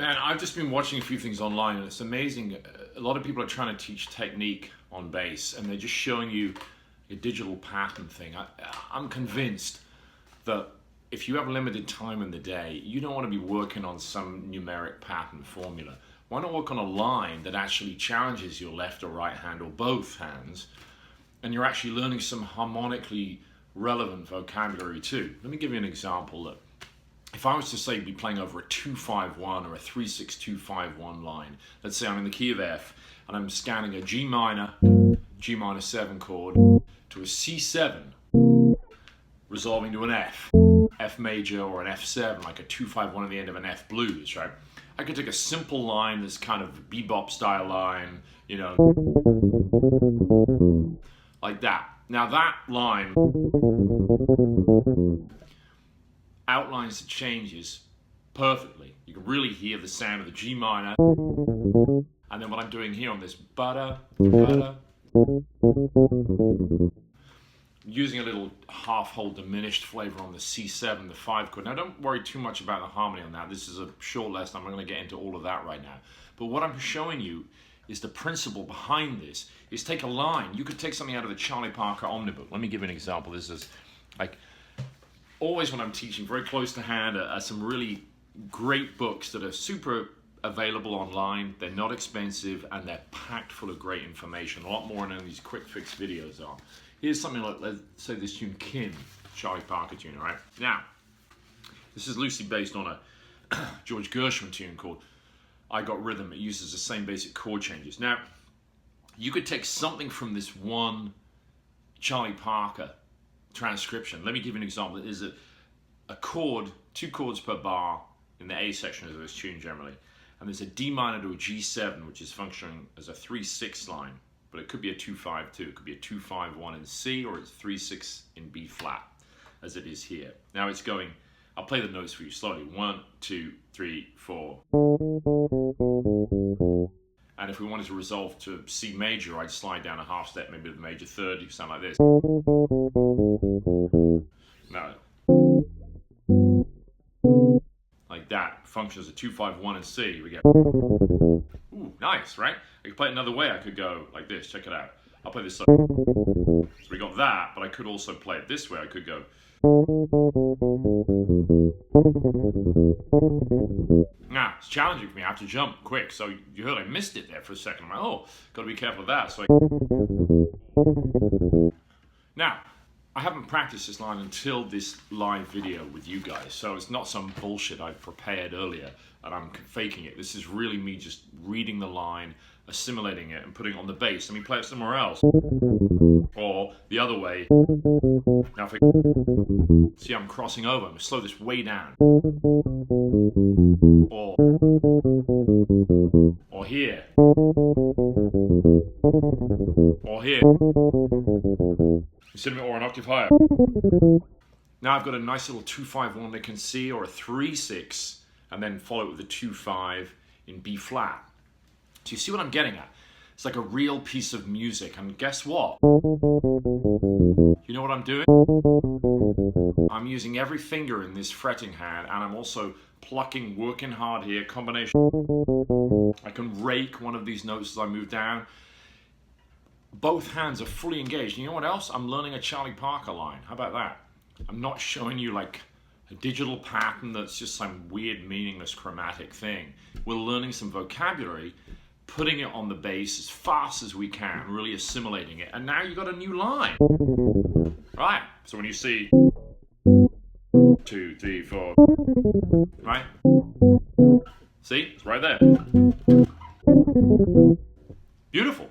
Man, I've just been watching a few things online, and it's amazing. A lot of people are trying to teach technique on bass, and they're just showing you a digital pattern thing. I'm convinced that if you have limited time in the day, you don't want to be working on some numeric pattern formula. Why not work on a line that actually challenges your left or right hand or both hands, and you're actually learning some harmonically relevant vocabulary too. Let me give you an example. Look, if I was to say be playing over a 2-5-1 or a 3-6-2-5-1 line, let's say I'm in the key of F and I'm scanning a G minor, G minor 7 chord to a C7, resolving to an F, F major or an F7, like a 2-5-1 at the end of an F blues, right? I could take a simple line, this kind of bebop style line, you know, like that. Now that line outlines the changes perfectly. You can really hear the sound of the G minor, and then what I'm doing here on this using a little half-whole diminished flavor on the C7, the 5 chord. Now don't worry too much about the harmony on that. This is a short lesson. I'm not going to get into all of that right now. But what I'm showing you is the principle behind this is take a line. You could take something out of the Charlie Parker Omnibook. Let me give you an example. This is like, always when I'm teaching, very close to hand are some really great books that are super available online. They're not expensive and they're packed full of great information. A lot more than these quick fix videos are. Here's something like, let's say this tune Kim, Charlie Parker tune, all right? Now, this is loosely based on a George Gershwin tune called I Got Rhythm. It uses the same basic chord changes. Now, you could take something from this one Charlie Parker transcription. Let me give you an example. It is a chord, 2 chords per bar in the A section of this tune generally. And there's a D minor to a G7, which is functioning as a 3-6 line. But it could be a 2-5 too. It could be a 2-5-1 in C, or it's 3-6 in B flat, as it is here. Now it's going, I'll play the notes for you slowly. 1, 2, 3, 4. And if we wanted to resolve to C major, I'd slide down a half step, maybe to the major third. You could sound like this. Now, like that. Functions as a 2-5-1 in C. We get, ooh, nice, right? I could play it another way. I could go like this. Check it out. I'll play this. So we got that, but I could also play it this way. I could go. Now, it's challenging for me. I have to jump quick. So you heard I missed it there for a second. I'm like, oh, got to be careful of that. So now, I haven't practiced this line until this live video with you guys. So it's not some bullshit I've prepared earlier and I'm faking it. This is really me just reading the line, assimilating it, and putting it on the bass. Let me play it somewhere else. Or the other way. Now if I see I'm crossing over, I'm going to slow this way down. Or here. Or here. Instead of or an octave higher. Now I've got a nice little 2-5-1 lick in C, or a 3-6, and then follow it with a 2-5 in B flat. So you see what I'm getting at? It's like a real piece of music, and guess what? You know what I'm doing? I'm using every finger in this fretting hand, and I'm also plucking, working hard here, combination. I can rake one of these notes as I move down. Both hands are fully engaged. You know what else? I'm learning a Charlie Parker line. How about that? I'm not showing you like a digital pattern that's just some weird, meaningless chromatic thing. We're learning some vocabulary, putting it on the bass as fast as we can, really assimilating it. And now you've got a new line. Right? So when you see 2, 3, 4, right? See? It's right there. Beautiful.